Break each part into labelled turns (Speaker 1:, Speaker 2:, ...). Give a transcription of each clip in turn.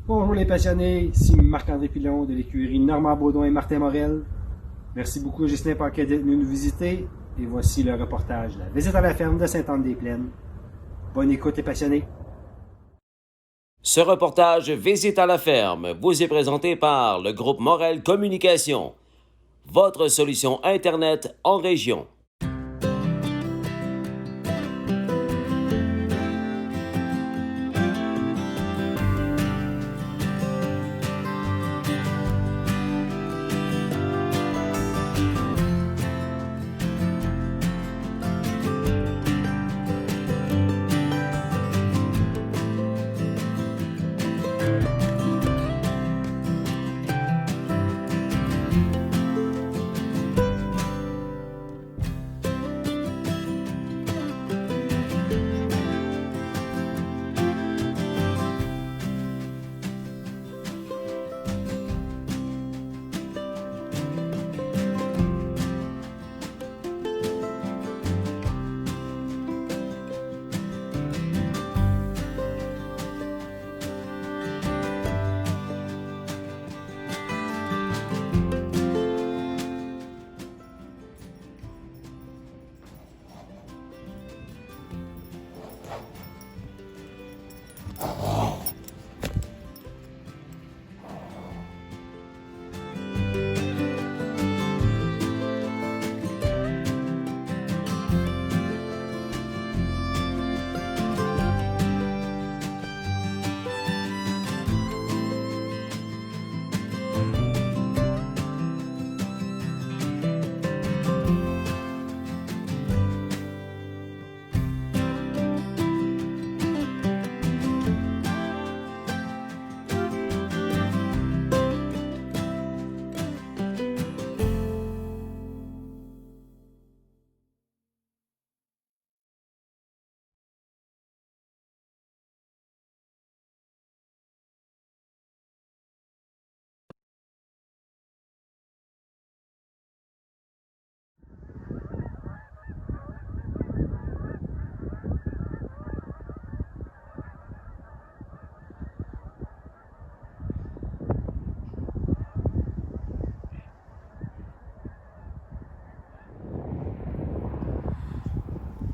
Speaker 1: Bonjour les passionnés, ici Marc-André Pilon de l'écurie Normand Baudouin et Martin Morel. Merci beaucoup Justin Paquet d'être venu nous visiter et voici le reportage de la visite à la ferme de Sainte-Anne-des-Plaines. Bonne écoute les passionnés.
Speaker 2: Ce reportage Visite à la ferme vous est présenté par le groupe Morel Communication, votre solution Internet en région.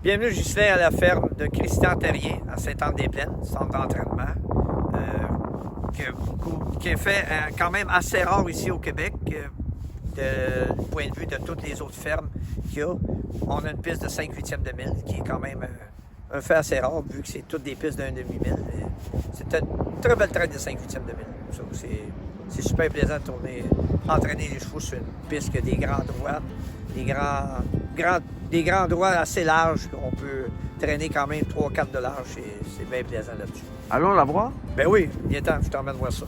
Speaker 3: Bienvenue, Justin, à la ferme de Christian Terrien, à Sainte-Anne-des-Plaines, centre d'entraînement, qui est fait quand même assez rare ici au Québec, du point de vue de toutes les autres fermes qu'il y a. On a une piste de 5/8 de mille, qui est quand même un fait assez rare, vu que c'est toutes des pistes d'un demi-mille. C'est une très belle traite de 5/8 de mille. C'est super plaisant de tourner, entraîner les chevaux sur une piste qui a des grands droits, des grands droits assez larges qu'on peut traîner quand même 3-4 de large. C'est bien plaisant là-dessus.
Speaker 4: Allons la voir?
Speaker 3: Ben oui, il est temps, je t'emmène voir ça.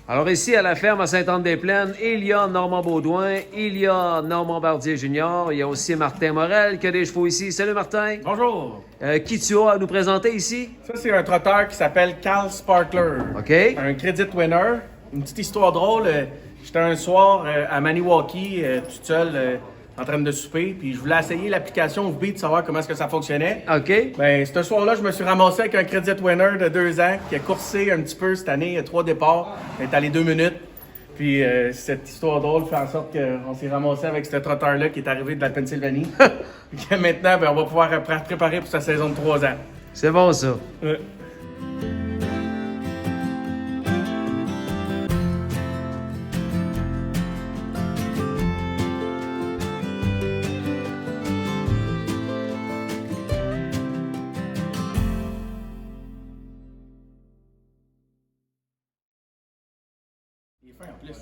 Speaker 2: Alors ici, à la ferme à Sainte-Anne-des-Plaines, il y a Normand Baudouin, il y a Normand Bardier Junior, il y a aussi Martin Morel qui a des chevaux ici. Salut Martin!
Speaker 5: Bonjour!
Speaker 2: Qui tu as à nous présenter ici?
Speaker 5: Ça, c'est un trotteur qui s'appelle Cal Sparkler.
Speaker 2: OK.
Speaker 5: Un credit winner. Une petite histoire drôle. J'étais un soir à Maniwaki, tout seul, en train de souper, puis je voulais essayer l'application FB de savoir comment est-ce que ça fonctionnait.
Speaker 2: OK.
Speaker 5: Ben, ce soir-là, je me suis ramassé avec un credit winner de 2 ans qui a coursé un petit peu cette année, 3 départs. Il est allé 2 minutes. Puis cette histoire drôle fait en sorte qu'on s'est ramassé avec ce trotteur-là qui est arrivé de la Pennsylvanie. Puis que maintenant, ben, on va pouvoir préparer pour sa saison de 3 ans.
Speaker 2: C'est bon ça.
Speaker 5: Il est fin en plus.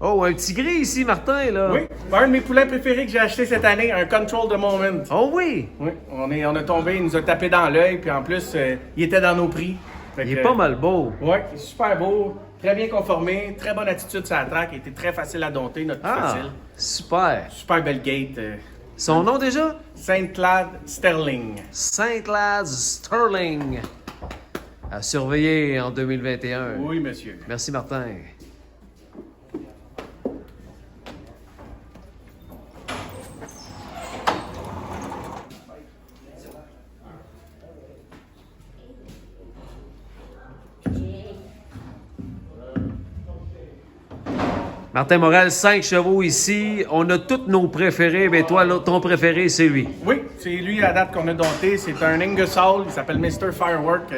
Speaker 4: Oh, un petit gris ici, Martin, là.
Speaker 5: Oui, un de mes poulains préférés que j'ai acheté cette année, un Control the Moment.
Speaker 4: Oh oui!
Speaker 5: Oui, on a tombé, il nous a tapé dans l'œil, puis en plus, il était dans nos prix.
Speaker 4: Il est pas mal beau.
Speaker 5: Oui, il est super beau, très bien conformé, très bonne attitude sur la track, il était très facile à dompter, notre plus
Speaker 4: Ah,
Speaker 5: facile.
Speaker 4: super.
Speaker 5: Super belle gate.
Speaker 4: Son nom déjà?
Speaker 5: Saint-Claude Sterling.
Speaker 4: Saint-Claude Sterling. À surveiller en 2021.
Speaker 5: Oui, monsieur.
Speaker 4: Merci, Martin. Martin Morel, 5 chevaux ici. On a tous nos préférés, mais toi, ton préféré, c'est lui.
Speaker 5: Oui, c'est lui à date qu'on a dompté. C'est un Ingersoll, il s'appelle Mr. Firework.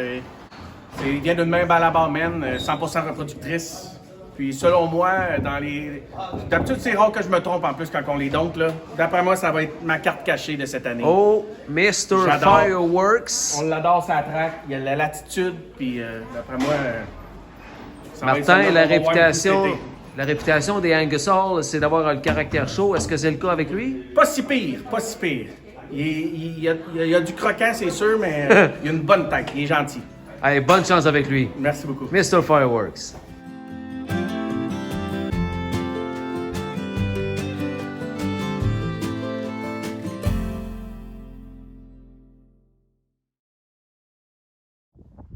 Speaker 5: Il vient d'une main Balabarman, 100% reproductrice. Puis selon moi, d'habitude, c'est rare que je me trompe en plus quand on les dompte, là. D'après moi, ça va être ma carte cachée de cette année.
Speaker 4: Oh, Mr.
Speaker 5: J'adore.
Speaker 4: Fireworks.
Speaker 5: On l'adore sur la track, il a la latitude, puis d'après moi... ça va être
Speaker 4: Martin,
Speaker 5: ça,
Speaker 4: la
Speaker 5: on va voir
Speaker 4: réputation,
Speaker 5: tout l'été.
Speaker 4: la réputation des Ingersoll, c'est d'avoir le caractère chaud. Est-ce que c'est le cas avec lui?
Speaker 5: Pas si pire, pas si pire. Il y a du croquant, c'est sûr, mais il a une bonne tête, il est gentil.
Speaker 4: Allez, bonne chance avec lui.
Speaker 5: Merci beaucoup.
Speaker 4: Mr. Fireworks.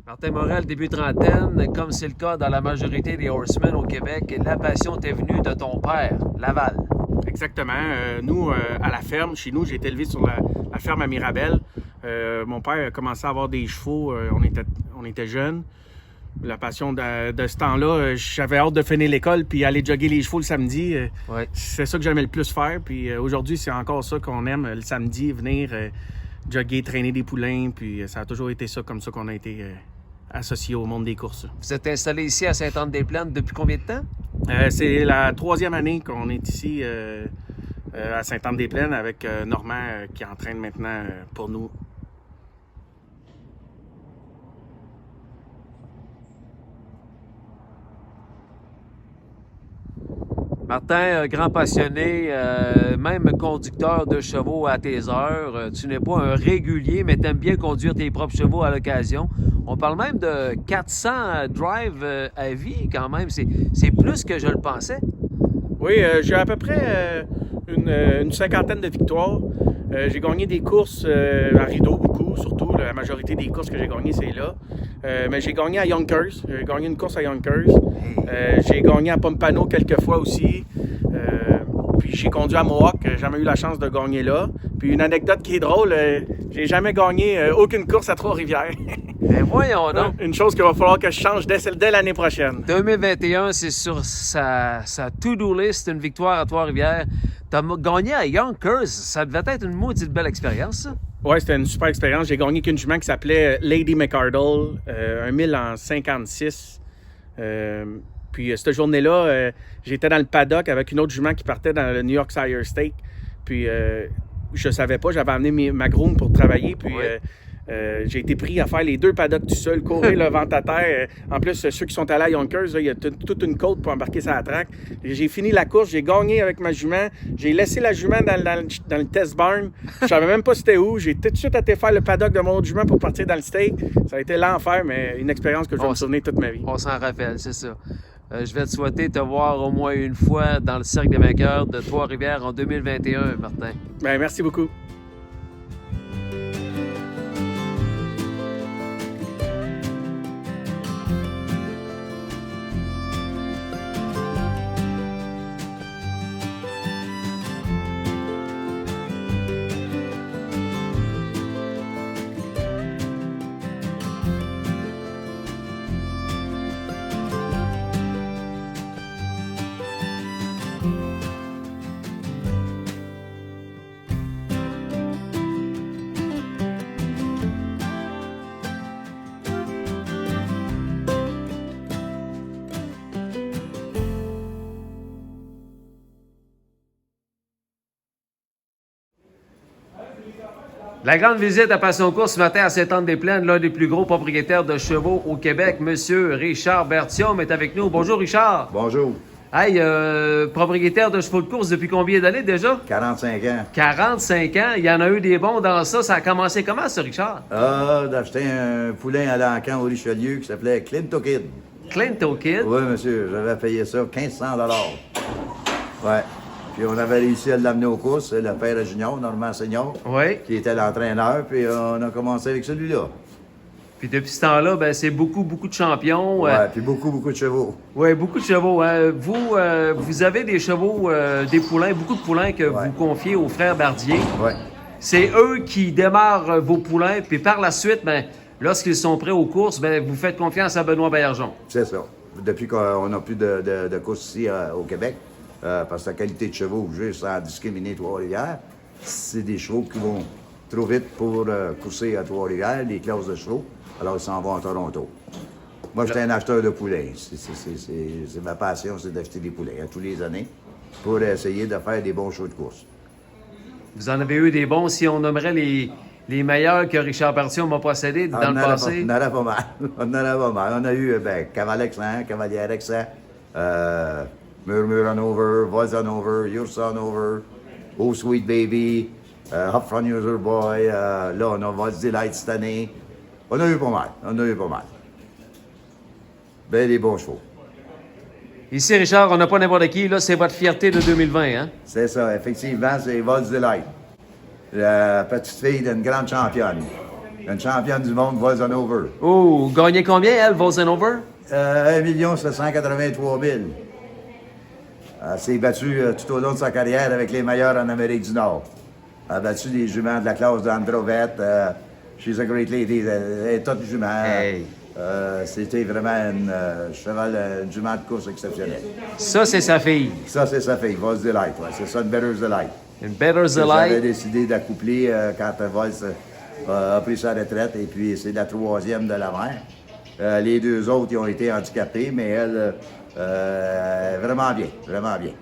Speaker 4: Martin Morel, début trentaine, comme c'est le cas dans la majorité des horsemen au Québec, la passion t'est venue de ton père, Laval.
Speaker 5: Exactement. Nous, à la ferme, chez nous, j'ai été élevé sur la ferme à Mirabel. Mon père a commencé à avoir des chevaux, on était jeunes. La passion de ce temps-là, j'avais hâte de finir l'école puis aller jogger les chevaux le samedi.
Speaker 4: Ouais.
Speaker 5: C'est ça que j'aimais le plus faire. Puis aujourd'hui, c'est encore ça qu'on aime, le samedi, venir jogger, traîner des poulains. Puis ça a toujours été ça, comme ça qu'on a été associé au monde des courses.
Speaker 4: Vous êtes installé ici à Sainte-Anne-des-Plaines depuis combien de temps?
Speaker 5: C'est la 3e année qu'on est ici à Sainte-Anne-des-Plaines avec Normand qui entraîne maintenant pour nous.
Speaker 4: Martin, grand passionné, même conducteur de chevaux à tes heures. Tu n'es pas un régulier, mais tu aimes bien conduire tes propres chevaux à l'occasion. On parle même de 400 drives à vie quand même. C'est plus que je le pensais.
Speaker 5: Oui, j'ai à peu près une cinquantaine de victoires. J'ai gagné des courses à Rideau, beaucoup, surtout. La majorité des courses que j'ai gagnées, c'est là. Mais j'ai gagné à Yonkers. J'ai gagné une course à Yonkers. J'ai gagné à Pompano quelques fois aussi. Puis j'ai conduit à Mohawk. J'ai jamais eu la chance de gagner là. Puis une anecdote qui est drôle, j'ai jamais gagné aucune course à Trois-Rivières.
Speaker 4: Ben voyons donc.
Speaker 5: Une chose qu'il va falloir que je change dès l'année prochaine.
Speaker 4: 2021, c'est sur sa to-do list, une victoire à Trois-Rivières. Tu as gagné à Yonkers. Ça devait être une maudite belle expérience, ça.
Speaker 5: Oui, c'était une super expérience. J'ai gagné qu'une jument qui s'appelait Lady McArdle, un 1000 en 56. Puis cette journée-là, j'étais dans le paddock avec une autre jument qui partait dans le New York Sire Stake. Puis je savais pas, j'avais amené ma groom pour travailler. Puis j'ai été pris à faire les 2 paddocks tout seul, courir le ventre à terre. En plus, ceux qui sont allés à Yonkers, là, il y a toute une côte pour embarquer sur la track. J'ai fini la course, j'ai gagné avec ma jument. J'ai laissé la jument dans le test barn. Je savais même pas c'était où. J'ai tout de suite été faire le paddock de mon autre jument pour partir dans le stake. Ça a été l'enfer, mais une expérience que je vais me souvenir toute ma vie.
Speaker 4: On s'en rappelle, c'est ça. Je vais te souhaiter te voir au moins une fois dans le Cercle des vainqueurs de Trois-Rivières en 2021, Martin.
Speaker 5: Bien, merci beaucoup.
Speaker 4: La grande visite à Passion Course ce matin à Sainte-Anne-des-Plaines, l'un des plus gros propriétaires de chevaux au Québec, Monsieur Richard Berthiaume est avec nous. Bonjour Richard.
Speaker 6: Bonjour.
Speaker 4: Hey, propriétaire de chevaux de course depuis combien d'années déjà?
Speaker 6: 45 ans.
Speaker 4: 45 ans. Il y en a eu des bons dans ça. Ça a commencé comment, ça, Richard?
Speaker 6: D'acheter un poulain à l'encan au Richelieu qui s'appelait Clint O'Kid.
Speaker 4: Clint O'Kid.
Speaker 6: Oui, monsieur, j'avais payé ça 1500 $. Ouais. Puis on avait réussi à l'amener aux courses, le père à Junior, Normand Senior,
Speaker 4: Oui.
Speaker 6: qui était l'entraîneur, puis on a commencé avec celui-là.
Speaker 4: Puis depuis ce temps-là, ben, c'est beaucoup de champions.
Speaker 6: Ouais, puis beaucoup de chevaux.
Speaker 4: Oui, beaucoup de chevaux. Hein. Vous avez des chevaux, des poulains, beaucoup de poulains que
Speaker 6: Ouais.
Speaker 4: vous confiez aux frères Bardier.
Speaker 6: Ouais.
Speaker 4: C'est eux qui démarrent vos poulains, puis par la suite, ben, lorsqu'ils sont prêts aux courses, ben, vous faites confiance à Benoît Baillargeon.
Speaker 6: C'est ça. Depuis qu'on n'a plus de courses ici au Québec, parce que la qualité de chevaux, juste sans discriminer Trois-Rivières, c'est des chevaux qui vont trop vite pour courser à Trois-Rivières, les classes de chevaux, alors ils s'en vont à Toronto. Moi, j'étais un acheteur de poulains. C'est ma passion, c'est d'acheter des poulains à tous les années pour essayer de faire des bons chevaux de course.
Speaker 4: Vous en avez eu des bons, si on nommerait les meilleurs que Richard Berthiaume m'a possédé dans le passé.
Speaker 6: On en a pas mal. On en a pas mal. On a eu Cavalexan, Cavalier Exan, Murmure Hanover, Voice Hanover, Yours Hanover, Oh Sweet Baby, Hop Front User Boy. Là, on a Voice Delight cette année. On a eu pas mal. Ben, des bons chevaux.
Speaker 4: Ici, Richard, on n'a pas n'importe qui. Là, c'est votre fierté de 2020, hein?
Speaker 6: C'est ça, effectivement, c'est Voice Delight. La petite fille d'une grande championne. Une championne du monde, Voice Hanover.
Speaker 4: Oh, gagnez combien, elle, Vosenhover?
Speaker 6: 1 783 000. Elle s'est battue tout au long de sa carrière avec les meilleurs en Amérique du Nord. Elle a battu des juments de la classe d'Androvet. She's a great lady. Elle est toute jument.
Speaker 4: Hey.
Speaker 6: C'était vraiment une jument de course exceptionnelle.
Speaker 4: Ça, c'est sa fille.
Speaker 6: Ça, c'est sa fille, Voice Delight. Ouais, c'est ça, une Better's Delight.
Speaker 4: Une Better
Speaker 6: J'avais
Speaker 4: Delight.
Speaker 6: décidé d'accoupler quand Voice a pris sa retraite, et puis c'est la troisième de la mère. Les deux autres, ils ont été handicapés, mais elle, vraiment bien.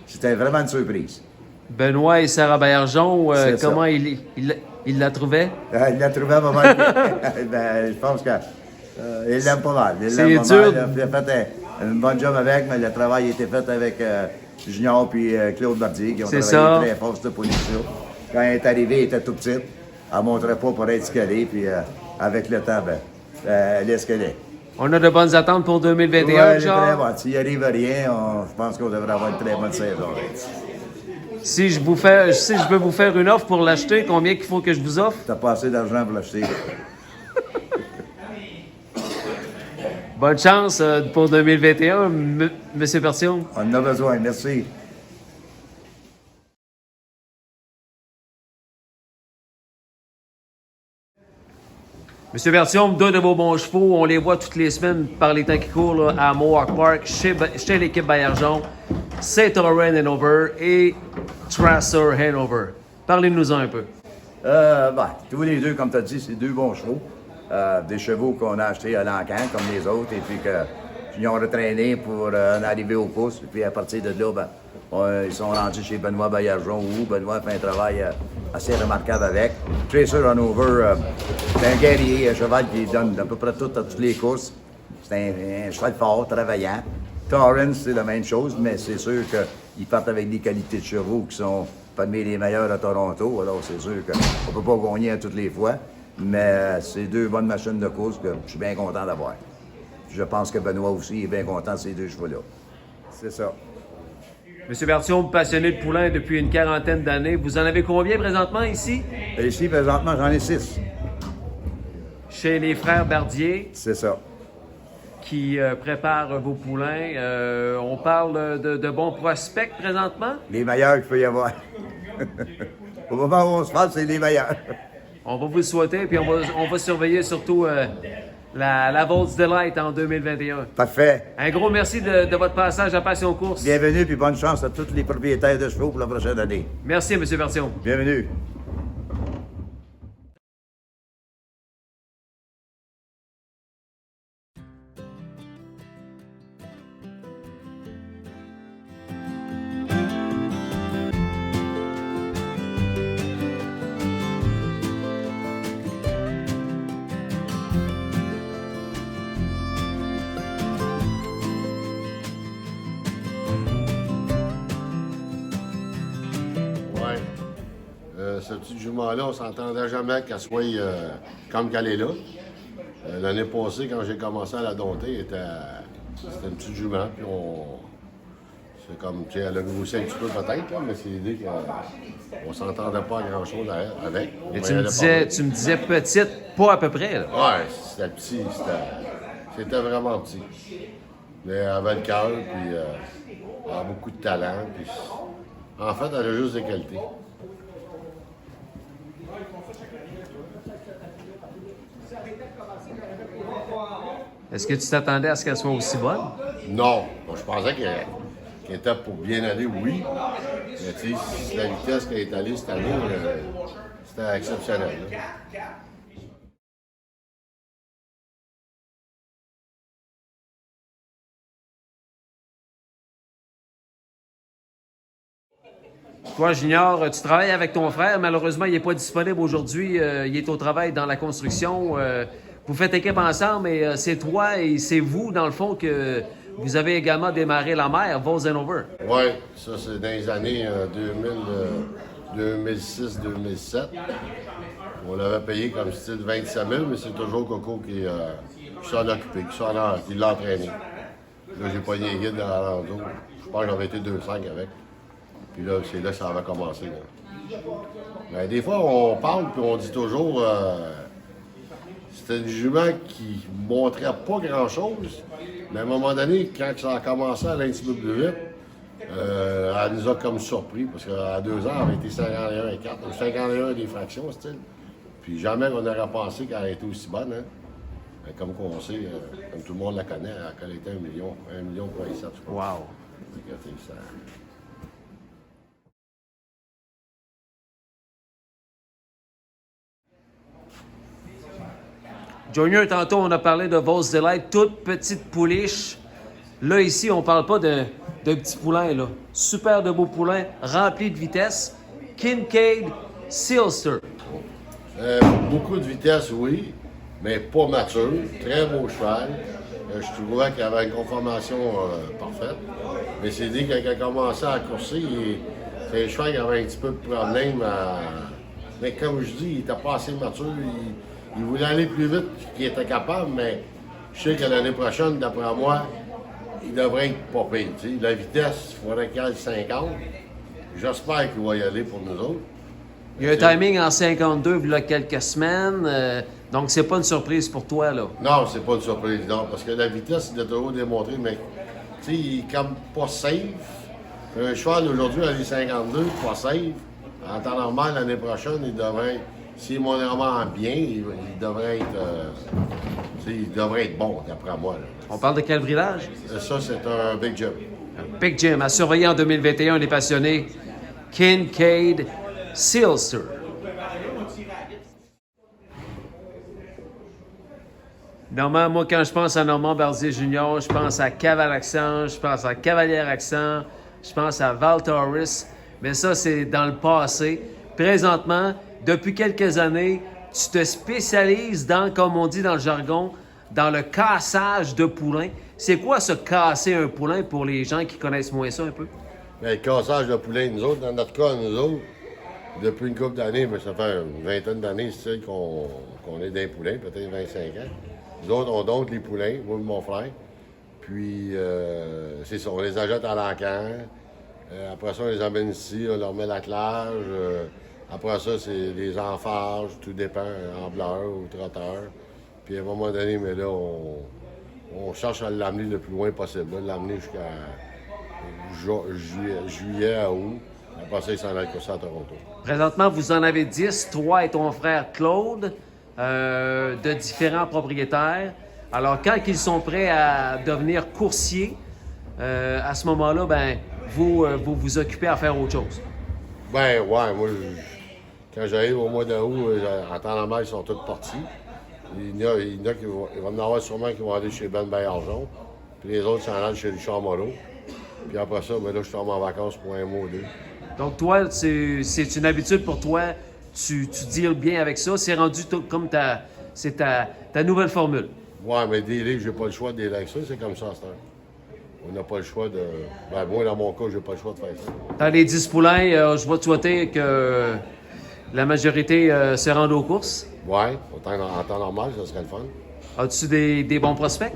Speaker 6: C'était vraiment une surprise.
Speaker 4: Benoît et Sarah Baillargeon,
Speaker 6: C'est ça.
Speaker 4: comment il la trouvait?
Speaker 6: Il l'a trouvé à moment. Ben, je pense qu'il l'aime pas mal.
Speaker 4: C'est dur.
Speaker 6: Il a fait un bon job avec, mais le travail a été fait avec Junior puis Claude Bardier, qui ont
Speaker 4: C'est
Speaker 6: travaillé
Speaker 4: ça.
Speaker 6: très fort cette position. Quand elle est arrivée, elle était tout petite. Elle ne montrait pas pour être ce qu'elle est, puis avec le temps, ben, elle est ce qu'elle est.
Speaker 4: On a de bonnes attentes pour 2021,
Speaker 6: Ouais, elle est
Speaker 4: Richard?
Speaker 6: très bonne. S'il arrive rien, je pense qu'on devrait avoir une très bonne saison.
Speaker 4: Si je peux vous faire une offre pour l'acheter, combien qu'il faut que je vous offre?
Speaker 6: T'as pas assez d'argent pour l'acheter.
Speaker 4: Bonne chance pour 2021, Monsieur Berthiaume.
Speaker 6: On en a besoin, merci.
Speaker 4: Monsieur Berthiaume, deux de vos bons chevaux, on les voit toutes les semaines par les temps qui courent là, à Mohawk Park, chez l'équipe Baillargeon, Saint Laurent Hanover et Tracer Hanover. Parlez-nous-en un peu.
Speaker 6: Tous les deux, comme tu as dit, c'est deux bons chevaux. Des chevaux qu'on a achetés à l'encan, comme les autres, et puis qu'ils ont retraîné pour en arriver aux courses. Et puis à partir de là, ils sont rendus chez Benoît Baillargeon, où Benoît fait un travail assez remarquable avec. Tracer Hanover, c'est un guerrier, un cheval qui donne à peu près tout à toutes les courses. C'est un cheval fort, travaillant. Torrance, c'est la même chose, mais c'est sûr qu'ils partent avec des qualités de chevaux qui sont parmi les meilleurs à Toronto. Alors c'est sûr qu'on ne peut pas gagner à toutes les fois, mais c'est deux bonnes machines de course que je suis bien content d'avoir. Je pense que Benoît aussi est bien content de ces deux chevaux-là. C'est ça.
Speaker 4: Monsieur Berthiaume, passionné de poulain depuis une quarantaine d'années, vous en avez combien présentement ici?
Speaker 6: Et ici, présentement, j'en ai 6.
Speaker 4: Chez les frères Bardier,
Speaker 6: C'est ça.
Speaker 4: qui préparent vos poulains. On parle de bons prospects présentement.
Speaker 6: Les meilleurs qu'il peut y avoir. Au moment où on se parle, c'est les meilleurs.
Speaker 4: On va vous le souhaiter, puis on va surveiller surtout la Volts Delight en 2021.
Speaker 6: Parfait.
Speaker 4: Un gros merci de votre passage à Passion Course.
Speaker 6: Bienvenue, puis bonne chance à tous les propriétaires de chevaux pour la prochaine année.
Speaker 4: Merci, M. Berthiaume.
Speaker 6: Bienvenue.
Speaker 7: petite jument-là, on s'entendait jamais qu'elle soit comme qu'elle est là. L'année passée, quand j'ai commencé à la dompter, c'était une petite jument. Puis c'est comme, tu sais, elle a grossi un petit peu peut-être, là, mais c'est l'idée qu'on s'entendait pas à grand-chose avec.
Speaker 4: Et tu me disais petite, pas à peu près. Là.
Speaker 7: Ouais, c'était petit. C'était vraiment petit. Mais elle avait le cœur, puis elle a beaucoup de talent. Puis, en fait, elle a juste des qualités.
Speaker 4: Est-ce que tu t'attendais à ce qu'elle soit aussi bonne?
Speaker 7: Non. Bon, je pensais qu'elle était pour bien aller, oui. Mais tu sais, la vitesse qu'elle est allée cette année, c'était exceptionnel. Là.
Speaker 4: Toi, Junior, tu travailles avec ton frère. Malheureusement, il n'est pas disponible aujourd'hui. Il est au travail dans la construction. Vous faites équipe ensemble, mais c'est toi et c'est vous, dans le fond, que vous avez également démarré la mer, Vos&Over.
Speaker 7: Oui, ça, c'est dans les années 2006-2007. On l'avait payé comme style 27 000, mais c'est toujours Coco qui s'en a occupé, qui l'a entraîné. Là, j'ai pogné les guides dans la rando. Je pense que j'avais été 2-5 avec. Puis là, c'est là que ça avait commencé. Là. Mais des fois, on parle puis on dit toujours c'était une jument qui montrait pas grand-chose. Mais à un moment donné, quand ça a commencé à aller un petit peu plus vite, elle nous a comme surpris. Parce qu'à 2 ans, elle avait été 51 et 4, 51 des fractions, style. Puis jamais on aurait pensé qu'elle était aussi bonne. Hein? Mais comme on sait, comme tout le monde la connaît, elle était 1 million, 1,7 million, je pense.
Speaker 4: Wow! Junior, tantôt, on a parlé de Vos Delight, toute petite pouliche. Là, ici, on parle pas de petits poulains, là. Super de beaux poulains, remplis de vitesse. Kincaid Sealster.
Speaker 7: Beaucoup de vitesse, oui, mais pas mature. Très beau cheval. Je trouvais qu'il avait une conformation parfaite. Mais c'est dit, quand il a commencé à courser, c'est un cheval qui avait un petit peu de problème. Mais comme je dis, il n'était pas assez mature. Il voulait aller plus vite qu'il était capable, mais je sais que l'année prochaine, d'après moi, il devrait être pas pire. T'sais. La vitesse, il faudrait qu'il aille 50. J'espère qu'il va y aller pour nous autres.
Speaker 4: Il y a un timing en 52 il y a quelques semaines, donc c'est pas une surprise pour toi, là.
Speaker 7: Non, c'est pas une surprise, non, parce que la vitesse, il a toujours démontré, mais il est comme pas safe. Un cheval aujourd'hui, à les 52, pas safe. En temps normal, l'année prochaine, il devrait être, s'il est vraiment bien, il devrait être bon, d'après moi. Là.
Speaker 4: On parle de quel bridage?
Speaker 7: Ça, c'est un Big Jim.
Speaker 4: Un Big Jim, à surveiller en 2021, les passionnés. Kincaid Sealster. Normand, moi, quand je pense à Normand Bardier Jr., je pense à Cavalaccent, je pense à Cavalière Accent, je pense à Val Torres. Mais ça, c'est dans le passé. Présentement, depuis quelques années, tu te spécialises dans, comme on dit dans le jargon, dans le cassage de poulains. C'est quoi ça, casser un poulain pour les gens qui connaissent moins ça un peu?
Speaker 7: Bien, le cassage de poulain, nous autres, dans notre cas, nous autres, depuis une couple d'années, mais ça fait une vingtaine d'années qu'on est des poulains, peut-être 25 ans. Nous autres, on dompte les poulains, moi et mon frère. Puis, c'est ça, on les achète à l'encan. Après ça, on les amène ici, on leur met l'attelage. Après ça, c'est des enfarges, tout dépend, embleur ou trotteur. Puis, à un moment donné, mais là, on cherche à l'amener le plus loin possible, l'amener jusqu'à juillet à août. Après ça, il s'en allait ça à Toronto.
Speaker 4: Présentement, vous en avez 10, toi et ton frère Claude, de différents propriétaires. Alors, quand ils sont prêts à devenir coursiers, à ce moment-là, ben, vous vous occupez à faire autre chose.
Speaker 7: Ben ouais, moi, quand j'arrive au mois d'août, en temps normal, ils sont tous partis. Il y en a qui vont, il va y en avoir sûrement qui vont aller chez Ben Bayarjon, puis les autres s'en allent chez Richard Moreau. Puis après ça, ben là, je tombe en vacances pour un mois ou deux.
Speaker 4: Donc, toi, c'est une habitude pour toi, tu deals bien avec ça, c'est rendu comme ta nouvelle formule.
Speaker 7: Ouais, mais délai, j'ai pas le choix de délai avec ça, c'est comme ça à cette heure. On n'a pas le choix de... Ben moi, dans mon cas, j'ai pas le choix de faire ça.
Speaker 4: Dans les 10 poulains, je vais te souhaiter La majorité se rend aux courses.
Speaker 7: Ouais, en temps normal, ça serait le fun.
Speaker 4: As-tu des bons prospects?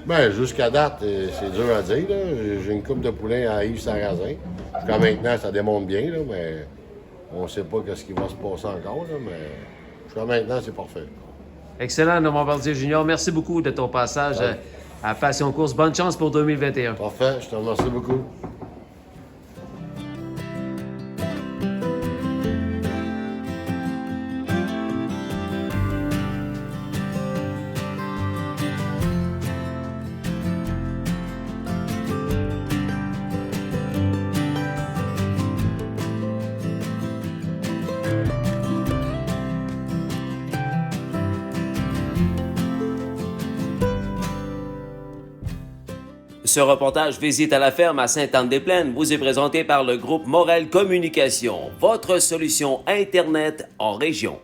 Speaker 7: Ben, jusqu'à date, c'est dur à dire, là. J'ai une coupe de poulain à Yves Sarrazin. Jusqu'à maintenant, ça démontre bien, là, mais on ne sait pas ce qui va se passer encore, là, mais jusqu'à maintenant, c'est parfait.
Speaker 4: Excellent, Normand Bombardier Junior. Merci beaucoup de ton passage à Passion Course. Bonne chance pour 2021.
Speaker 7: Parfait, je te remercie beaucoup.
Speaker 2: Ce reportage Visite à la ferme à Sainte-Anne-des-Plaines vous est présenté par le groupe Morel Communication, votre solution Internet en région.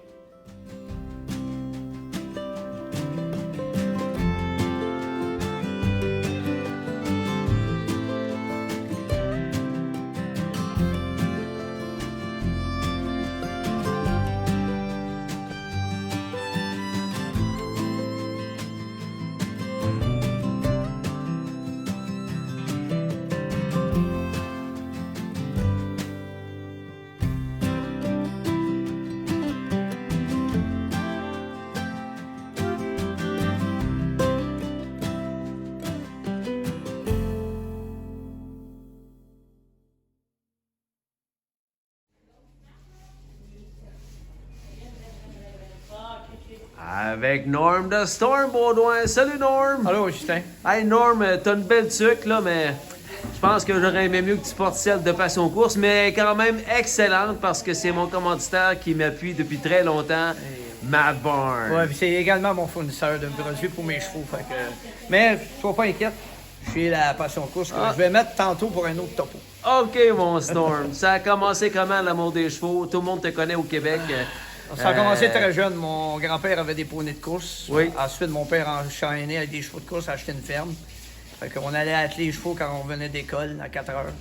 Speaker 4: Avec Norm de Storm Baudouin. Salut Norm!
Speaker 3: Allô, Justin.
Speaker 4: Hey Norm, t'as une belle tuque là, mais je pense que j'aurais aimé mieux que tu portes celle de Passion Course, mais quand même excellente parce que c'est mon commanditaire qui m'appuie depuis très longtemps, Matt Barnes.
Speaker 3: Ouais, puis c'est également mon fournisseur de produits pour mes chevaux. Fait que... Mais sois pas inquiète, je suis la Passion Course que je vais mettre tantôt pour un autre topo.
Speaker 4: OK, mon Storm. Ça a commencé comment l'amour des chevaux? Tout le monde te connaît au Québec.
Speaker 3: Ça a commencé très jeune. Mon grand-père avait des poneys de course.
Speaker 4: Oui.
Speaker 3: Ensuite, mon père enchaînait avec des chevaux de course, achetait une ferme. Fait qu'on allait atteler les chevaux quand on venait d'école à 4 heures.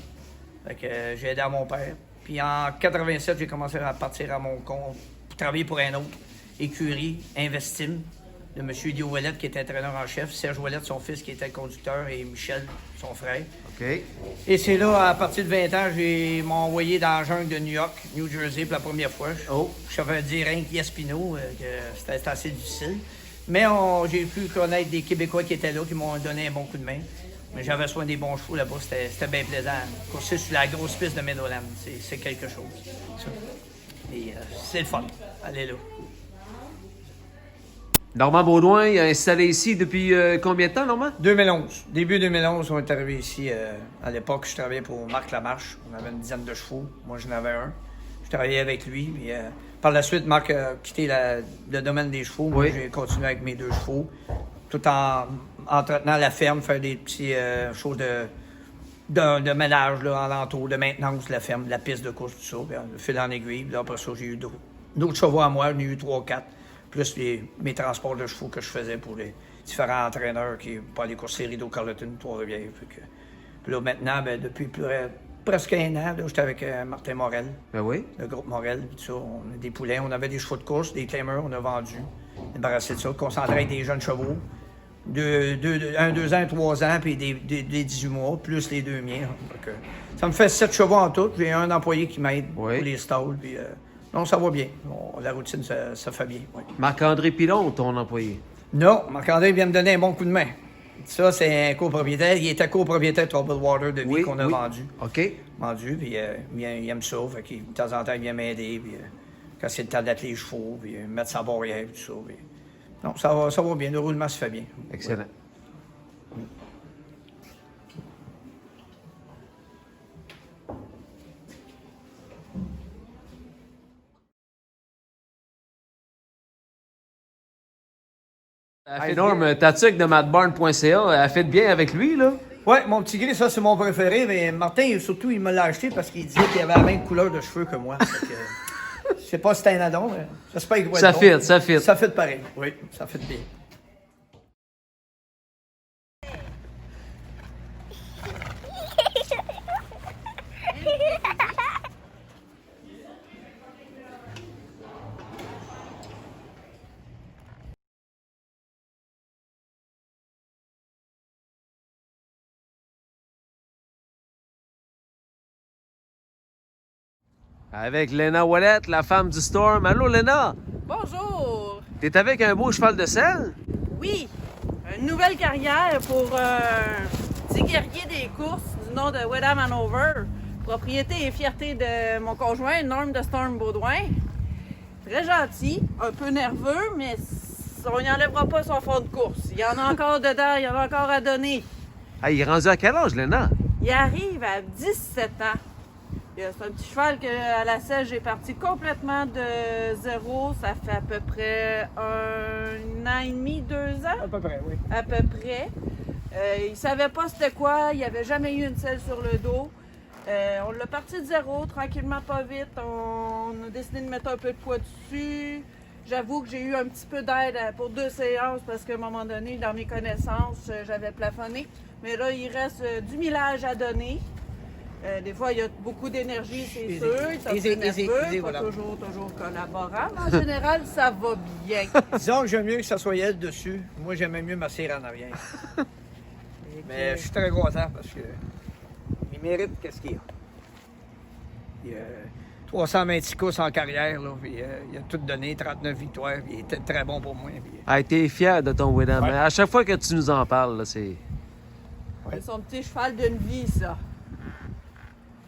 Speaker 3: Fait que j'ai aidé à mon père. Puis en 87, j'ai commencé à partir à mon compte pour travailler pour un autre écurie, Investim, de M. Eddie Ouellette, qui était entraîneur en chef, Serge Ouellette, son fils, qui était conducteur, et Michel, son frère.
Speaker 4: OK.
Speaker 3: Et c'est là, à partir de 20 ans, j'ai m'ont envoyé dans la jungle de New York, New Jersey, pour la première fois. Je savais dire rien que Espino, que c'était assez difficile. Mais j'ai pu connaître des Québécois qui étaient là, qui m'ont donné un bon coup de main. Mais j'avais soin des bons chevaux là-bas, c'était bien plaisant. Courser sur la grosse piste de Meadowland, c'est quelque chose. Ça. Et c'est le fun, aller là.
Speaker 4: Normand Baudouin est installé ici depuis combien de temps, Normand?
Speaker 3: 2011. Début 2011, on est arrivé ici. À l'époque, je travaillais pour Marc Lamarche. On avait une dizaine de chevaux. Moi, j'en avais un. Je travaillais avec lui. Puis, par la suite, Marc a quitté le domaine des chevaux. Moi, j'ai continué avec mes 2 chevaux, tout en entretenant la ferme, faire des petits choses de ménage là, alentour, de maintenance de la ferme, de la piste de course, tout ça. Puis, le fil en aiguille. Puis, après ça, j'ai eu d'autres chevaux à moi. J'en ai eu 3-4. Plus mes transports de chevaux que je faisais pour les différents entraîneurs qui pour aller courser Rideau Carleton, Trois-Rivières. Puis là, maintenant, depuis presque un an, j'étais avec Martin Morel, le groupe Morel, tout ça. On a des poulains, on avait des chevaux de course, des claimers, on a vendu, débarrassé de ça, concentré avec des jeunes chevaux, 2 ans, 3 ans, puis des 18 mois, plus les 2 miens. Donc, ça me fait 7 chevaux en tout. J'ai un employé qui m'aide pour les stalls, puis... non, ça va bien. Bon, la routine, ça fait bien. Oui.
Speaker 4: Marc-André Pilon, ton employé?
Speaker 3: Non, Marc-André vient me donner un bon coup de main. Ça, c'est un copropriétaire. Il était copropriétaire de Troubled Water de vie qu'on a vendu.
Speaker 4: OK.
Speaker 3: Vendu, puis il aime ça. Fait que, de temps en temps, il vient m'aider. Puis, quand c'est le temps d'atteler les chevaux, puis mettre sa barrière, tout ça. Puis... Non, ça va bien. Le roulement se fait bien.
Speaker 4: Excellent.
Speaker 3: Oui.
Speaker 4: Hey Norm, ta tuque de mattbarn.ca, elle fait bien avec lui, là?
Speaker 3: Oui, mon petit gris, ça, c'est mon préféré. Mais Martin, surtout, il me l'a acheté parce qu'il disait qu'il avait la même couleur de cheveux que moi. Je sais pas si c'est un addon, mais j'espère qu'il doit être bon.
Speaker 4: Ça fit.
Speaker 3: Ça fit pareil, oui. Ça fit bien.
Speaker 4: Avec Léna Ouellet, la femme du Storm. Allô, Léna?
Speaker 8: Bonjour!
Speaker 4: T'es avec un beau cheval de selle?
Speaker 8: Oui, une nouvelle carrière pour un petit guerrier des courses du nom de Wedam Hanover, propriété et fierté de mon conjoint, Norm de Storm Baudouin. Très gentil, un peu nerveux, mais on n'y enlèvera pas son fond de course. Il y en a encore dedans, il y en a encore à donner.
Speaker 4: Ah, il est rendu à quel âge, Léna?
Speaker 8: Il arrive à 17 ans. C'est un petit cheval que à la selle, j'ai parti complètement de zéro. Ça fait à peu près 1 an et demi, 2 ans.
Speaker 3: À peu près, oui.
Speaker 8: À peu près. Il savait pas c'était quoi. Il avait jamais eu une selle sur le dos. On l'a parti de zéro, tranquillement, pas vite. On a décidé de mettre un peu de poids dessus. J'avoue que j'ai eu un petit peu d'aide pour 2 séances parce qu'à un moment donné, dans mes connaissances, j'avais plafonné. Mais là, il reste du millage à donner. Des fois, il y a beaucoup d'énergie, c'est sûr. Il est un peu nerveux, pas toujours collaborant. En général, ça va bien.
Speaker 3: Disons que j'aime mieux que ça soit elle dessus. Moi, j'aimais mieux m'asseoir en arrière. Mais je suis très content parce que il mérite qu'est-ce qu'il a. Il a 326 courses en carrière, là, puis, il a tout donné, 39 victoires, puis il était très bon pour moi. Puis,
Speaker 4: Ah, t'es fier de ton Wedam.
Speaker 3: Ouais.
Speaker 4: À chaque fois que tu nous en parles, là, c'est...
Speaker 8: C'est son petit cheval d'une vie, ça.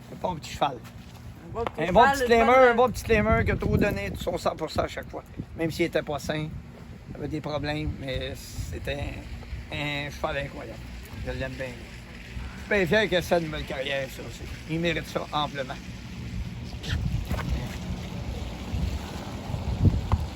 Speaker 3: c'est pas un petit cheval.
Speaker 8: Un bon petit
Speaker 3: Un
Speaker 8: cheval,
Speaker 3: bon petit
Speaker 8: une
Speaker 3: flamer,
Speaker 8: bonne-
Speaker 3: un bon petit flamer qui a trop donné de son 100% à chaque fois. Même s'il était pas sain, il avait des problèmes, mais c'était un cheval incroyable. Je l'aime bien. Je suis bien fier que ça une nouvelle carrière, ça aussi. Il mérite ça amplement.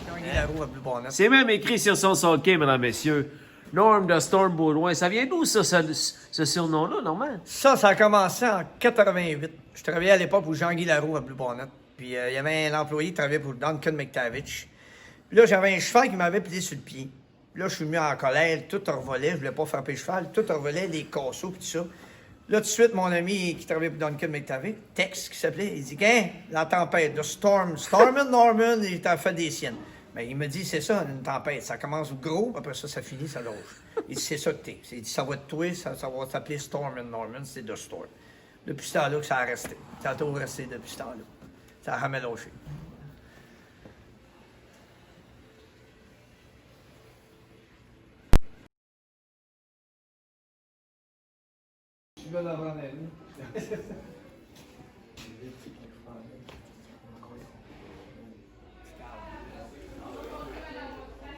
Speaker 3: Jean-Guy Laroux à Blue Bonnet.
Speaker 4: C'est même écrit sur son sulky, mesdames, messieurs. Norm de Storm Baudouin. Ça vient d'où, ça, ce surnom-là, Normand?
Speaker 3: Ça a commencé en 88. Je travaillais à l'époque pour Jean-Guy Laroux à Blue Bonnet. Puis il y avait un employé qui travaillait pour Duncan McTavish. Puis là, j'avais un cheval qui m'avait plié sur le pied. Puis là, je suis mis en colère, tout revolait. Je voulais pas frapper le cheval, tout revolait, les casseaux, puis tout ça. Là, tout de suite, mon ami qui travaillait pour Duncan McTavish, Tex, qui s'appelait, il dit « Gain, la tempête, the storm, Stormin' Norman, il t'a fait des siennes. » Mais il me dit, c'est ça, une tempête. Ça commence gros, après ça finit, ça lâche. Il dit, c'est ça que t'es. Il dit, ça va te tuer, ça va s'appeler Stormin' Norman, c'est The Storm. Depuis ce temps-là que ça a resté. Ça a toujours resté depuis ce temps-là. Ça a jamais lâché. Je vais la prendre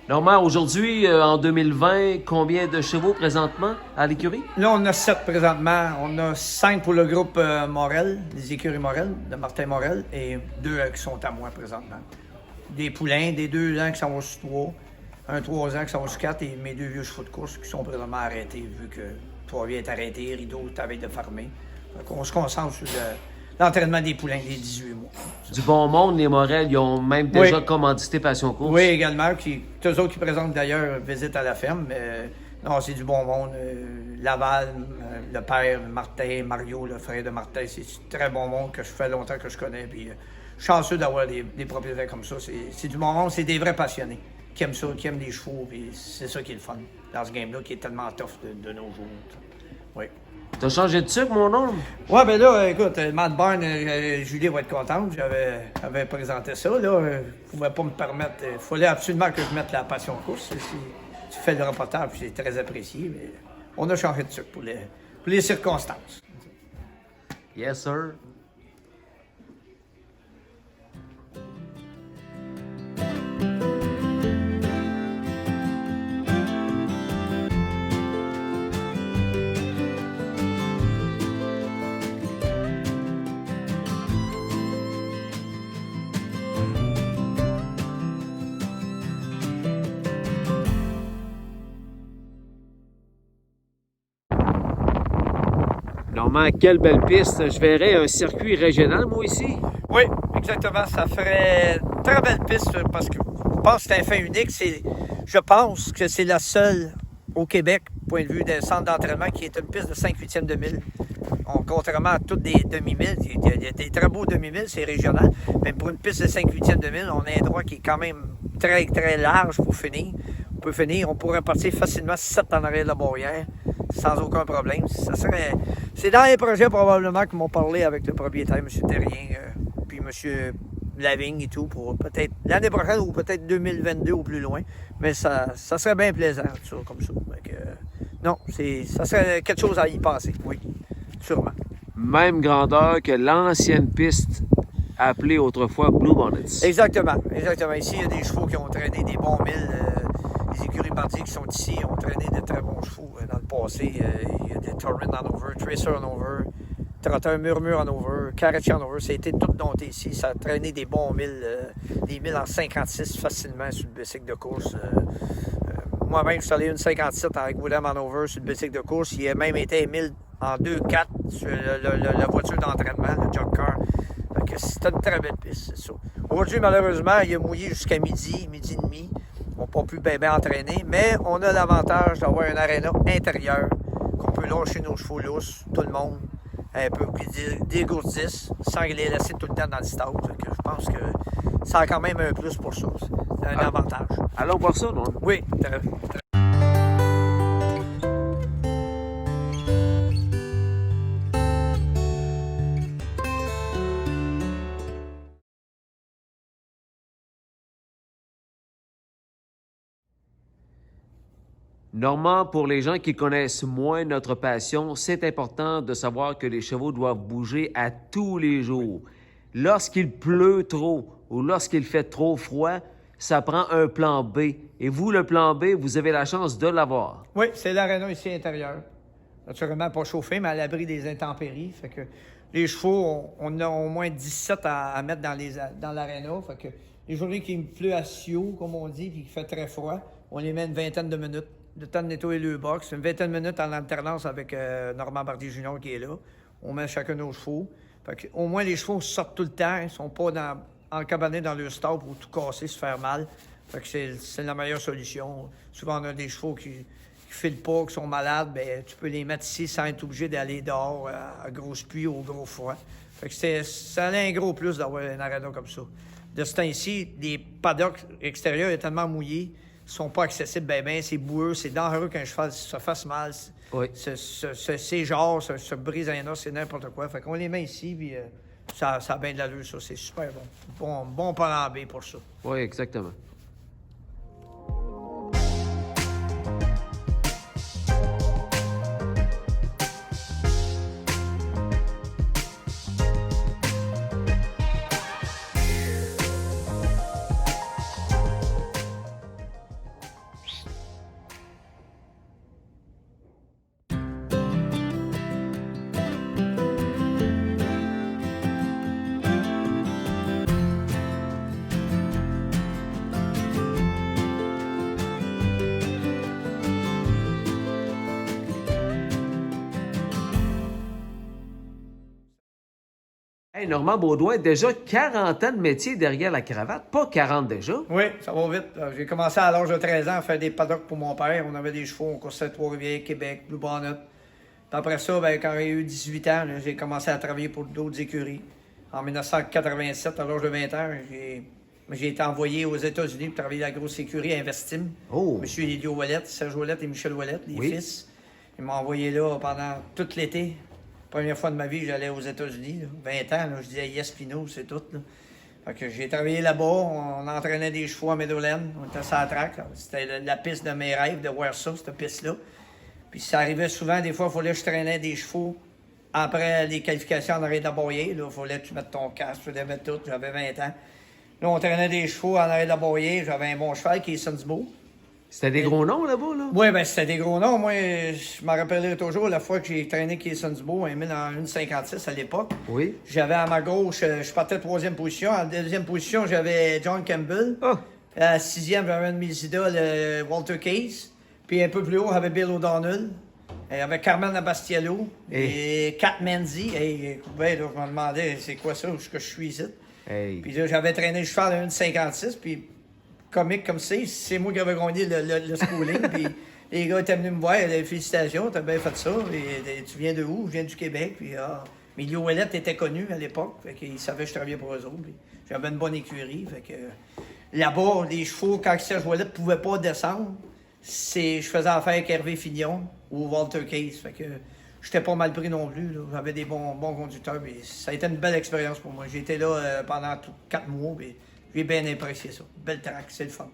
Speaker 4: Normand, aujourd'hui, en 2020, combien de chevaux présentement à l'écurie?
Speaker 3: Là, on a 7 présentement. On a 5 pour le groupe Morel, les écuries Morel, de Martin Morel, et 2 qui sont à moi présentement. Des poulains, des 2 ans qui s'en vont sur 3, un 3 ans qui s'en va sur 4, et mes 2 vieux chevaux de course qui sont présentement arrêtés, vu que Trois-Rivières est arrêté, Rideau est à veille de farmer. Donc, on se concentre sur l'entraînement des poulains des 18 mois.
Speaker 4: Du bon monde, les Morel, ils ont même déjà
Speaker 3: Oui.
Speaker 4: commandité Passion Course.
Speaker 3: Oui, également. Tous autres qui présentent d'ailleurs visite à la ferme. Non, c'est du bon monde. Laval, le père, Martin, Mario, le frère de Martin, c'est du très bon monde que je fais longtemps que je connais. Puis, je suis chanceux d'avoir des propriétaires comme ça. C'est du bon monde, c'est des vrais passionnés qui aiment ça, qui aiment les chevaux. Puis c'est ça qui est le fun dans ce game-là, qui est tellement tough de nos jours. Oui.
Speaker 4: T'as changé de sucre, mon homme?
Speaker 3: Ouais, ben là, écoute, Matt Barnes, Julie va être contente. J'avais présenté ça, là. Je pouvais pas me permettre. Il fallait absolument que je mette la passion course. Si tu fais le reportage, puis c'est très apprécié. Mais on a changé de sucre pour les circonstances.
Speaker 4: Yes, sir. Normand, quelle belle piste. Je verrais un circuit régional, moi, ici.
Speaker 3: Oui, exactement. Ça ferait une très belle piste parce que je pense que c'est un fait unique. Je pense que c'est la seule au Québec, point de vue des centres d'entraînement, qui est une piste de 5/8 de mille. Contrairement à toutes des demi-milles, il y a des très beaux demi-milles, c'est régional. Mais pour une piste de 5/8 de mille, on a un droit qui est quand même très, très large pour finir. On pourrait partir facilement 7 en arrière de la barrière, sans aucun problème. C'est dans les projets probablement qu'ils m'ont parlé avec le propriétaire, M. Terrien, puis M. M. Lavigne et tout, pour peut-être l'année prochaine ou peut-être 2022 ou plus loin. Mais ça serait bien plaisant, ça, comme ça. Donc, non, ça serait quelque chose à y passer, oui, sûrement.
Speaker 4: Même grandeur que l'ancienne piste appelée autrefois Blue Bonnets.
Speaker 3: Exactement. Ici, il y a des chevaux qui ont traîné des bons milles. Les écuries Bardier qui sont ici ont traîné de très bons chevaux dans le passé. Il y a des Torrin Hanover, Tracer Hanover, Trotteur Murmure Hanover, Caracci Hanover. Ça a été tout dompté ici. Ça a traîné des bons milles, des milles en 56 facilement sur le bicycle de course. Moi-même, je suis allé une 57 avec William Hanover sur le bicycle de course. Il a même été 1000 en 2-4 sur la voiture d'entraînement, le jog car. C'était une très belle piste, c'est ça. Aujourd'hui, malheureusement, il a mouillé jusqu'à midi et demi. On n'a pas pu bien entraîner, mais on a l'avantage d'avoir un aréna intérieur qu'on peut lâcher nos chevaux lousses, tout le monde, un peu qu'ils dégourdissent, sans les laisser tout le temps dans le stade. Je pense que ça a quand même un plus pour ça. C'est un avantage.
Speaker 4: Allons voir ça, non?
Speaker 3: Oui,
Speaker 4: Normand, pour les gens qui connaissent moins notre passion, c'est important de savoir que les chevaux doivent bouger à tous les jours. Lorsqu'il pleut trop ou lorsqu'il fait trop froid, ça prend un plan B. Et vous, le plan B, vous avez la chance de l'avoir.
Speaker 3: Oui, c'est l'aréna ici intérieur. Naturellement pas chauffé, mais à l'abri des intempéries. Fait que les chevaux, on a au moins 17 à mettre dans l'aréna. Fait que les journées qui pleut à Sio, comme on dit, puis qu'il fait très froid, on les met une vingtaine de minutes. Le temps de nettoyer le box, une vingtaine de minutes en alternance avec Normand Bardier Junior qui est là. On met chacun nos chevaux. Fait que, au moins, les chevaux sortent tout le temps. Ils sont pas encabanés dans leur stable pour tout casser, se faire mal. Fait que c'est la meilleure solution. Souvent, on a des chevaux qui filent pas, qui sont malades. Bien, tu peux les mettre ici sans être obligé d'aller dehors à grosse pluie ou au gros froid. Fait que ça a un gros plus d'avoir un aréna comme ça. De ce temps-ci, les paddocks extérieurs sont tellement mouillés, ils sont pas accessibles bien, c'est boueux, c'est dangereux qu'un cheval se fasse mal.
Speaker 4: Oui.
Speaker 3: C'est genre, se brise un os, c'est n'importe quoi. Fait qu'on les met ici, puis ça a bien de l'allure, ça. C'est super bon. Bon plan B pour ça.
Speaker 4: Oui, exactement. Hey, Normand Beaudoin, déjà 40 ans de métier derrière la cravate, pas 40 déjà.
Speaker 3: Oui, ça va vite. J'ai commencé à l'âge de 13 ans à faire des paddocks pour mon père. On avait des chevaux, on coursait Trois-Rivières, Québec, Blue Bonnet. Puis après ça, quand j'ai eu 18 ans, j'ai commencé à travailler pour d'autres écuries. En 1987, à l'âge de 20 ans, j'ai été envoyé aux États-Unis pour travailler à la grosse écurie Investim.
Speaker 4: Oh.
Speaker 3: Monsieur Lilio Ouellette, Serge Ouellette et Michel Ouellette, les fils. Ils m'ont envoyé là pendant tout l'été. Première fois de ma vie, j'allais aux États-Unis. 20 ans, je disais yes, Pino, c'est tout. Là. Fait que j'ai travaillé là-bas. On entraînait des chevaux à Meadowland. On était sur la track. C'était la piste de mes rêves de voir ça, cette piste-là. Puis ça arrivait souvent, des fois, il fallait que je traînais des chevaux après les qualifications en arrière de la barrière. Il fallait que tu mettes ton casque, tu devais tout. J'avais 20 ans. Là, on traînait des chevaux en arrière de la barrière. J'avais un bon cheval qui est Sunsbo.
Speaker 4: C'était des gros noms là-bas, là?
Speaker 3: Oui, bien, c'était des gros noms. Moi, je me rappellerai toujours la fois que j'ai traîné Kayson Dubois, en 1,56 à l'époque.
Speaker 4: Oui.
Speaker 3: J'avais à ma gauche, je partais troisième position. En deuxième position, j'avais John Campbell.
Speaker 4: Oh.
Speaker 3: À la sixième, j'avais un de mes idoles, Walter Case. Puis un peu plus haut, j'avais Bill O'Donnell. Il y avait Carmen Abastiello et Kat Menzi. Et là, je me demandais, c'est quoi ça, où est-ce que je suis ici?
Speaker 4: Hey.
Speaker 3: Puis là, j'avais traîné le cheval à 1,56, puis comique comme c'est moi qui avais gagné le schooling. Puis les gars étaient venus me voir, félicitations, t'as bien fait ça. Et tu viens de où? Je viens du Québec. Puis Emilio Ouellette était connu à l'époque, fait qu'il savait que je travaillais pour eux autres. Puis j'avais une bonne écurie. Fait que là-bas, les chevaux, quand Serge Ouellette ne pouvait pas descendre, je faisais affaire avec Hervé Fignon ou Walter Case. Fait que j'étais pas mal pris non plus. J'avais des bons conducteurs. Puis ça a été une belle expérience pour moi. J'ai été là pendant 4 mois. Puis j'ai bien apprécié ça. Belle track, c'est le fun.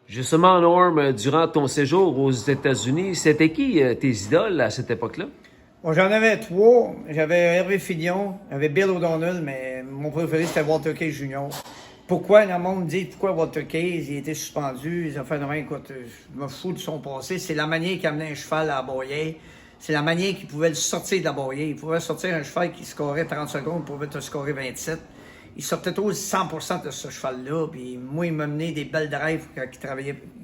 Speaker 4: Justement, Norm, durant ton séjour aux États-Unis, c'était qui tes idoles à cette époque-là?
Speaker 3: Bon, j'en avais 3. J'avais Hervé Fillon, j'avais Bill O'Donnell, mais mon préféré, c'était Walter Case Jr. Pourquoi, le monde me dit pourquoi Walter Case, il a été suspendu, ils ont fait, non, écoute, je me fous de son passé. C'est la manière qu'il amenait un cheval à la boyer. C'est la manière qu'il pouvait le sortir de la boyer. Il pouvait sortir un cheval qui scorait 30 secondes, il pouvait te scorer 27. Il sortait toujours 100% de ce cheval-là. Puis moi, il m'a mené des belles drives quand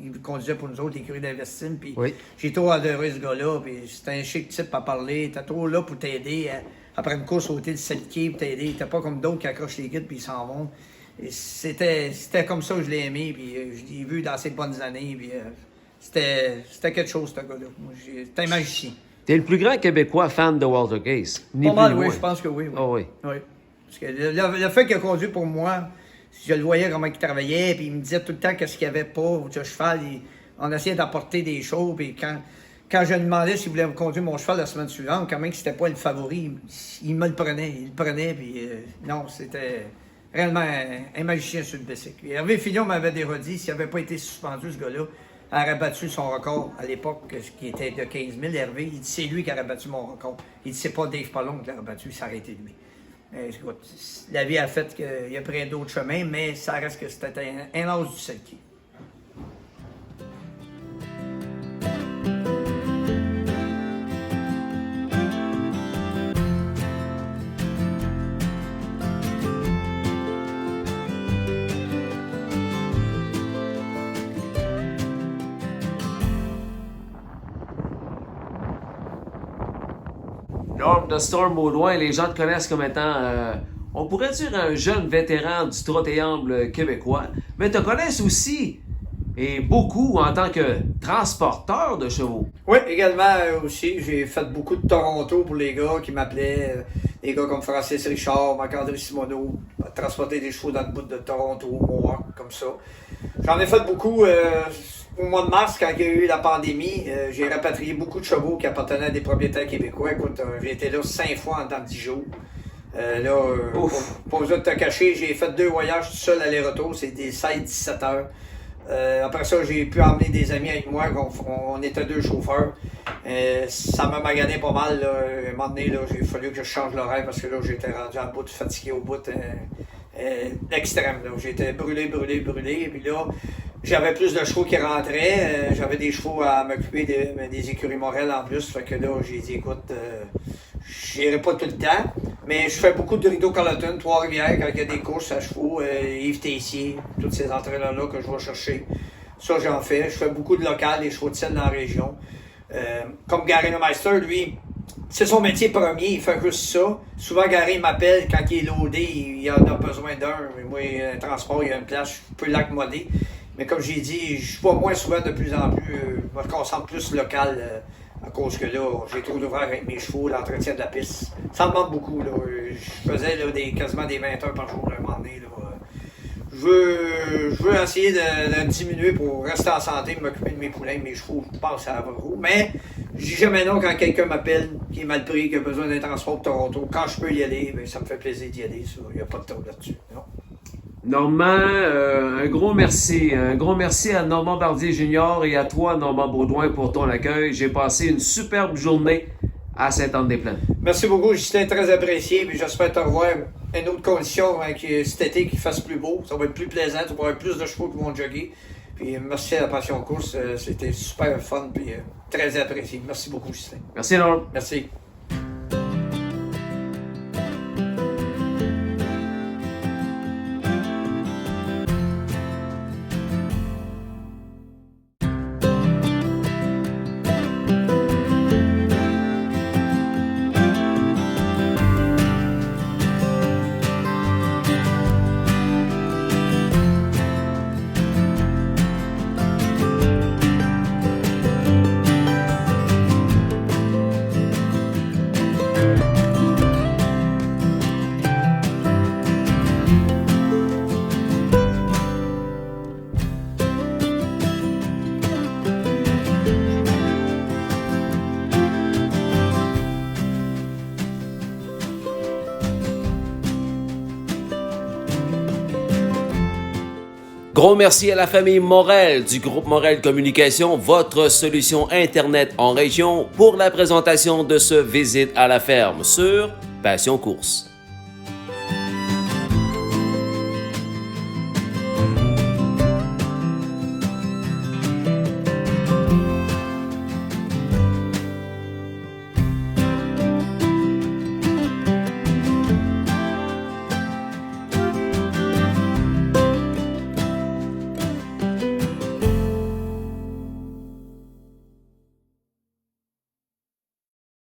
Speaker 3: il conduisait pour nous autres, l'écurie d'Investime. Puis j'ai trop adoré ce gars-là. Puis c'était un chic type à parler. Il était trop là pour t'aider. Après une course, sauter le 7 pour t'aider. Il était pas comme d'autres qui accrochent les guides puis ils s'en vont. Et c'était comme ça que je l'ai aimé. Puis je l'ai vu dans ses bonnes années. Puis c'était quelque chose, ce gars-là. C'était un magicien.
Speaker 4: T'es le plus grand Québécois fan de Walter Case.
Speaker 3: Pas mal, oui, je pense que oui.
Speaker 4: Oh, oui.
Speaker 3: Parce que le fait qu'il a conduit pour moi, je le voyais comment il travaillait, puis il me disait tout le temps qu'est-ce qu'il n'y avait pas au cheval. On essayait d'apporter des choses, puis quand je lui demandais s'il voulait conduire mon cheval la semaine suivante, quand même que c'était pas le favori, il me le prenait. Il le prenait, puis non, c'était réellement un magicien sur le bicycle. Hervé Fillon m'avait redit, s'il n'avait pas été suspendu, ce gars-là, il aurait battu son record à l'époque, qui était de 15 000. Hervé, il dit c'est lui qui aurait battu mon record. Il dit c'est pas Dave Pallone qui l'aurait battu, ça aurait été lui. Écoute, la vie a fait qu'il a pris d'autres chemins, mais ça reste que c'était un as du sulky.
Speaker 4: Norm de Storm au loin, les gens te connaissent comme étant, on pourrait dire un jeune vétéran du trottéamble québécois, mais te connaissent aussi, et beaucoup en tant que transporteur de chevaux.
Speaker 3: Oui, également aussi, j'ai fait beaucoup de Toronto pour les gars qui m'appelaient, des gars comme Francis Richard, Marc-André Simoneau, transporter des chevaux dans le bout de Toronto, Mohawk, comme ça. J'en ai fait beaucoup au mois de mars, quand il y a eu la pandémie. J'ai rapatrié beaucoup de chevaux qui appartenaient à des propriétaires québécois. Écoute, j'ai été là 5 fois en temps de 10 jours. Pour vous te cacher, j'ai fait 2 voyages tout seul aller-retour, c'est des 16-17 heures. Après ça, j'ai pu emmener des amis avec moi, on était 2 chauffeurs. Ça m'a magané pas mal. Là. À un moment donné, j'ai fallu que je change l'horaire parce que là, j'étais rendu à bout, fatigué au bout extrême. J'étais brûlé. Puis là, j'avais plus de chevaux qui rentraient. J'avais des chevaux à m'occuper des écuries Morel en plus. Fait que là, j'ai dit, écoute, j'irai pas tout le temps. Mais je fais beaucoup de Rideau-Carleton, Trois-Rivières, quand il y a des courses à chevaux, Yves Tessier, toutes ces entraîneurs-là que je vais chercher. Ça, j'en fais. Je fais beaucoup de local, des chevaux de selle dans la région. Comme Gary Meister, lui, c'est son métier premier, il fait juste ça. Souvent, Gary m'appelle quand il est loadé, il en a besoin d'un. Moi, un transport, il y a une place, je peux l'accommoder. Mais comme j'ai dit, je vois moins souvent de plus en plus. Je me concentre plus local à cause que là, j'ai trop d'ouvrages avec mes chevaux, l'entretien de la piste. Ça me manque beaucoup. Là. Je faisais là, quasiment des 20 heures par jour à un moment donné. Là. Je veux essayer de diminuer pour rester en santé, m'occuper de mes poulains, mes chevaux, je pense à la roue. Mais je dis jamais non quand quelqu'un m'appelle, qui est mal pris, qui a besoin d'un transport de Toronto. Quand je peux y aller, bien, ça me fait plaisir d'y aller. Il n'y a pas de trouble là-dessus. Non.
Speaker 4: Normand, un gros merci. Un gros merci à Normand Bardier Junior et à toi, Normand Baudouin, pour ton accueil. J'ai passé une superbe journée à Sainte-Anne-des-Plaines.
Speaker 3: Merci beaucoup, Justin, très apprécié. Puis j'espère te revoir une autre condition cet été qui fasse plus beau. Ça va être plus plaisant, tu vas avoir plus de chevaux qui vont jogger. Puis merci à la Passion Course, c'était super fun puis très apprécié. Merci beaucoup, Justin.
Speaker 4: Merci, Norm.
Speaker 3: Merci.
Speaker 2: Gros merci à la famille Morel du groupe Morel Communication, votre solution Internet en région, pour la présentation de ce Visite à la ferme sur Passion Course.